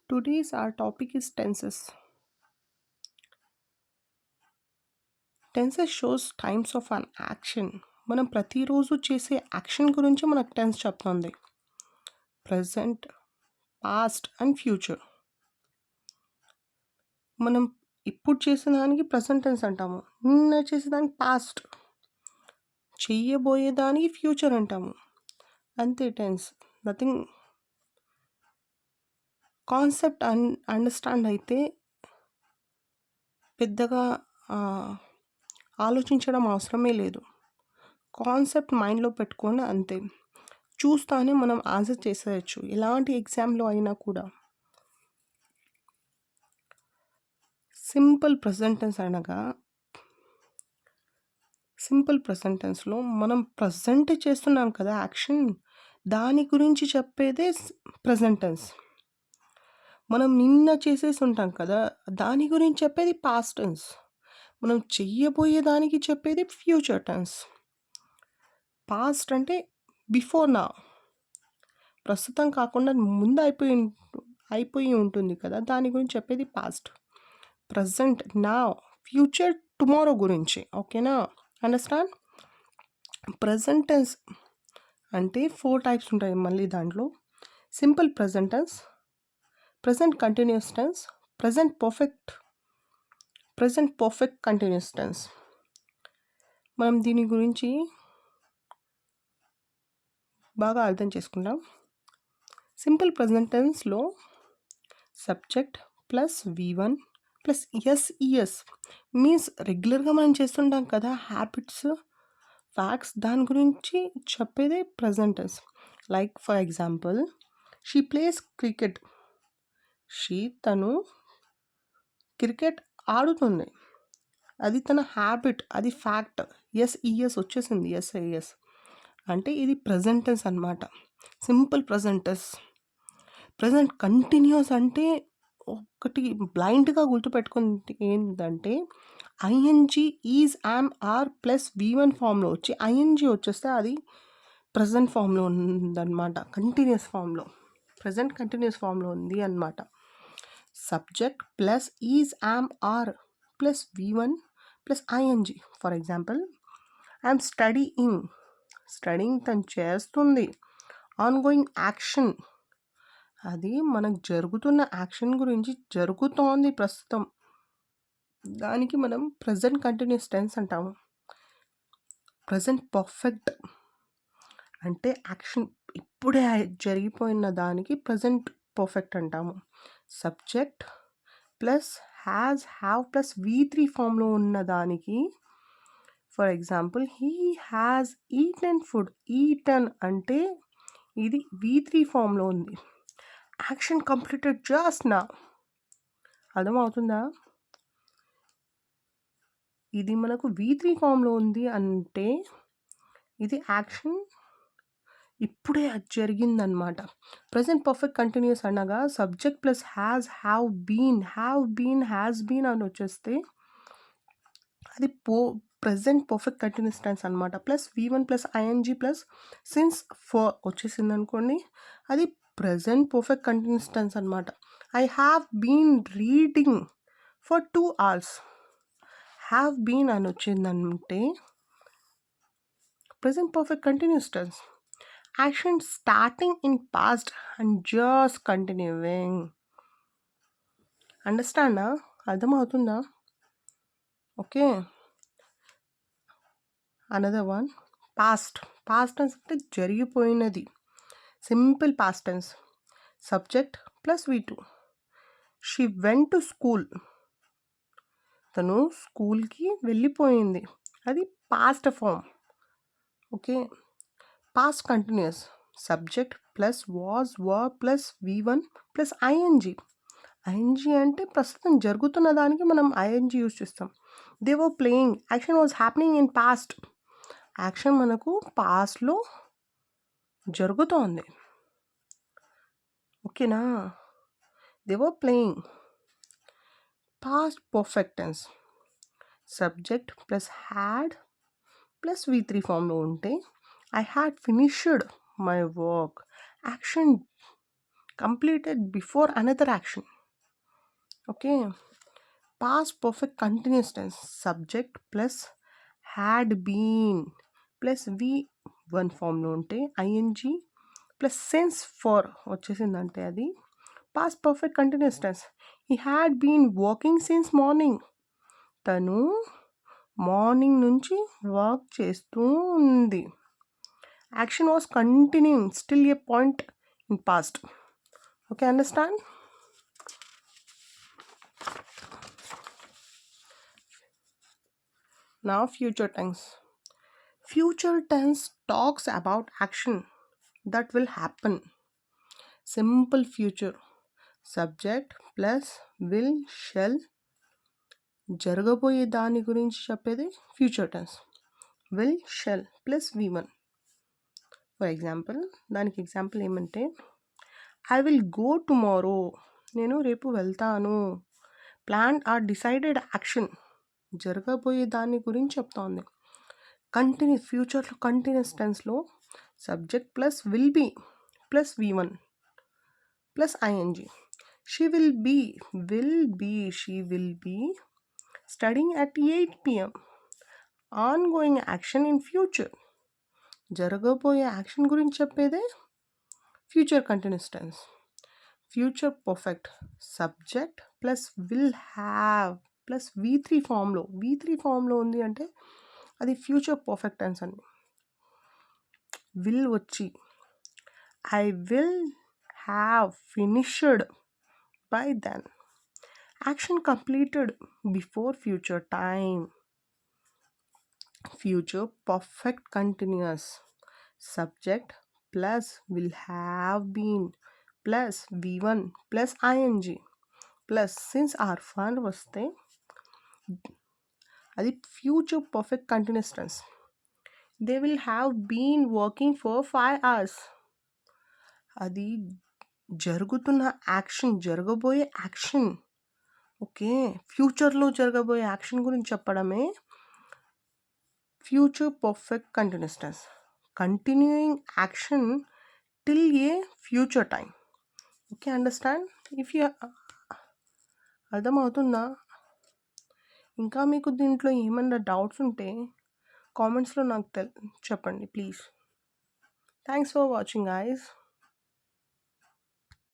Today's our topic is tenses. Tenses shows times of an action. మనం ప్రతిరోజు చేసే action గురించి మనకు టెన్స్ చెప్తుంది. Present, past and future. మనం ఇప్పుడు చేసిన దానికి ప్రెజెంట్ టెన్స్ అంటాము. నిన్న చేసేదానికి పాస్ట్. చెయ్యబోయేదానికి ఫ్యూచర్ అంటాము. అంతే టెన్స్. నథింగ్. కాన్సెప్ట్ అండర్స్టాండ్ అయితే పెద్దగా ఆలోచించడం అవసరమే లేదు. కాన్సెప్ట్ మైండ్లో పెట్టుకొని అంతే చూస్తానే మనం ఆన్సర్ చేసేయచ్చు ఎలాంటి ఎగ్జామ్లో అయినా కూడా. సింపుల్ ప్రెజెంట్ టెన్స్ అనగా సింపుల్ ప్రెజెంట్ టెన్స్లో మనం ప్రజెంట్ చేస్తున్నాం కదా యాక్షన్, దాని గురించి చెప్పేదే ప్రెజెంట్ టెన్స్. మనం నిన్న చేసేసి ఉంటాం కదా, దాని గురించి చెప్పేది పాస్ట్ టెన్స్. మనం చెయ్యబోయే దానికి చెప్పేది ఫ్యూచర్ టెన్స్. పాస్ట్ అంటే బిఫోర్ నా, ప్రస్తుతం కాకుండా ముందు అయిపోయి ఉంటుంది కదా, దాని గురించి చెప్పేది పాస్ట్. ప్రజెంట్ నా, ఫ్యూచర్ టుమారో గురించి. ఓకేనా? అండర్స్టాండ్? ప్రజెంట్ టెన్స్ అంటే 4 టైప్స్ ఉంటాయి మళ్ళీ దాంట్లో. Simple present tense, present continuous tense, present perfect continuous tense. మనం దీని గురించి బాగా అర్థం చేసుకుందాం. సింపుల్ ప్రెజెంట్ టెన్స్లో subject plus V1 plus S E S means రెగ్యులర్గా మనం చేస్తుంటాం కదా హ్యాబిట్స్, ఫ్యాక్ట్స్, దాని గురించి చెప్పేదే present tense. Like for example, she plays cricket. తను క్రికెట్ ఆడుతుంది, అది తన హ్యాబిట్, అది ఫ్యాక్ట్. ఎస్ఈఎస్ వచ్చేసింది, ఎస్ఐఎస్ అంటే ఇది ప్రెజెంట్ టెన్స్ అనమాట. Simple present tense. Present continuous అంటే ఒకటి బ్లైండ్గా గుర్తుపెట్టుకుంటే ఏంటంటే ING is am are plus V1 ఫామ్లో వచ్చి ఐఎన్జీ వచ్చేస్తే అది ప్రజెంట్ ఫామ్లో ఉందన్నమాట. కంటిన్యూస్ ఫామ్లో, ప్రజెంట్ కంటిన్యూస్ ఫామ్లో ఉంది అన్నమాట. Subject plus is am are plus V1 plus ING. For example, I'm studying తను చేస్తుంది. ఆన్గోయింగ్ యాక్షన్, అది మనకు జరుగుతున్న యాక్షన్ గురించి, జరుగుతోంది ప్రస్తుతం, దానికి మనం ప్రజెంట్ కంటిన్యూస్ టెన్స్ అంటాము. ప్రజెంట్ పర్ఫెక్ట్ అంటే యాక్షన్ ఇప్పుడే జరిగిపోయిన దానికి ప్రజెంట్ పర్ఫెక్ట్ అంటాము. Subject plus have plus V3 ఫామ్లో ఉన్న దానికి, for example, he has eaten food. Eaten అంటే ఇది V3 ఫామ్లో ఉంది. Action completed just now. అర్థమవుతుందా? ఇది మనకు V3 ఫామ్లో ఉంది అంటే ఇది యాక్షన్ ఇప్పుడే అది జరిగిందనమాట. ప్రజెంట్ పర్ఫెక్ట్ కంటిన్యూస్ అనగా సబ్జెక్ట్ ప్లస్ హ్యావ్ బీన్ అని వచ్చేస్తే అది ప్రజెంట్ పర్ఫెక్ట్ కంటిన్యూస్ టెన్స్ అనమాట. Plus V1 plus I N G plus since for వచ్చేసింది అనుకోండి, అది ప్రజెంట్ పర్ఫెక్ట్ కంటిన్యూస్ టెన్స్ అనమాట. I have been reading for 2 hours. Have been అని వచ్చిందంటే present perfect continuous tense. Action starting in past and just continuing. అండర్స్టాండా? అర్థమవుతుందా? Okay. Another one, past tense అంటే జరిగిపోయినది. Simple past tense. Subject plus V2. She went to school. తను స్కూల్కి వెళ్ళిపోయింది, అది past form. Okay. Past continuous. Subject plus were plus V1 plus I N G. I N G అంటే ప్రస్తుతం జరుగుతున్న దానికి మనం ఐఎన్జీ యూజ్ చేస్తాం. They were playing. Action was happening in past. Action మనకు పాస్ట్లో జరుగుతోంది. ఓకేనా? They were playing. Past perfect tense. Subject plus had plus V3 ఫామ్లో ఉంటే I had finished my work. Action completed before another action. Okay. Past perfect continuous tense, subject plus had been plus v1 ఫామ్లో ఉంటే ing plus since for వచ్చేసిందంటే అది past perfect continuous tense. He had been working since morning. తను morning నుంచి work చేస్తూ ఉంది. Action was continuing still a point in past. Okay, understand? Now future tense. Future tense talks about action that will happen. Simple future. Subject plus will, shall. జరగబోయే దాని గురించి చెప్పేది future tense. Will, shall plus v1. For example, దానికి example ఏమంటే I will go tomorrow. నేను రేపు వెళ్తాను. Plan or decided action. జరగబోయే దాని గురించి చెప్తోంది. ఫ్యూచర్లో కంటిన్యూస్ టెన్స్లో subject plus will be plus v1 plus ing. She will be studying at 8 PM. Ongoing action in future. జరగబోయే యాక్షన్ గురించి చెప్పేదే future continuous tense. Future perfect subject plus will have plus v3 ఫామ్లో ఉంది అంటే అది future perfect tense అండి. Will వచ్చి I will have finished by then. Action completed before future time. Future perfect continuous subject plus will have been plus v1 plus ing plus since or వస్తే అది future perfect continuous tense. They will have been working for 5 hours. అది జరుగుతున్న action, జరగబోయే action. Okay, ఫ్యూచర్లో జరగబోయే action గురించి చెప్పడమే future perfect continuous tense. Continuing action till a future time. Okay, understand? If you అర్థమవుతుందా? ఇంకా మీకు దీంట్లో ఏమన్నా డౌట్స్ ఉంటే కామెంట్స్లో నాకు చెప్పండి please. Thanks for watching guys.